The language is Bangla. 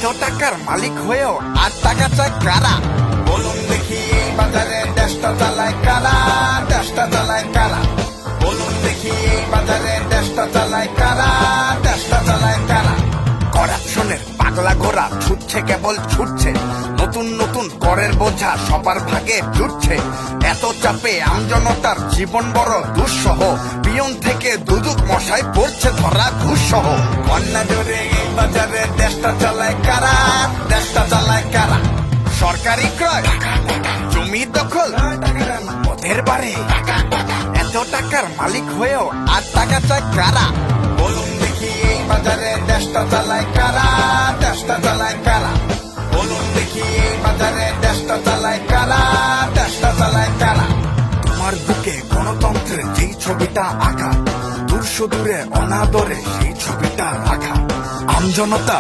এত টাকার মালিক হয়েও আর টাকা চায় কারা? বলুন দেখি এই বাজারে দেশটা চালায় কারা? দেশটা চালায় কারা? বলুন দেখি এই বাজারে দেশটা চালায় কারা? দেশটা চালায় কারা? করাপশনের পাগলা ঘোড়া ছুটছে, কেবল ছুটছে, নতুন নতুন করের বোঝা সবার ভাগে জুটছে। এত চাপে আমজনতার জীবন বড় দুঃসহ, পিয়ন থেকে দুদুক মশাই পড়ছে ধরা ঘুষসহ। কন্যা ধরে এই বাজারে দেশটা চালায় কারা? দেশটা চালায় কারা? সরকারি ক্রয়, জমি দখল, ওদের বাড়ি, এত টাকার মালিক হয়েও আর টাকা চায় কারা? বলুন দেখি এই বাজারে দেশটা চালায় কারা? দেশটা চালায় কারা? বলুন দেখি এই বাজারে দেশটা চালায় কারা? দেশটা চালায় কারা? তোমার বুকে গণতন্ত্রের যেই ছবিটা আঁকা, দূর সুদূরে অনাদরে সেই ছবিটা রাখা। আমজনতা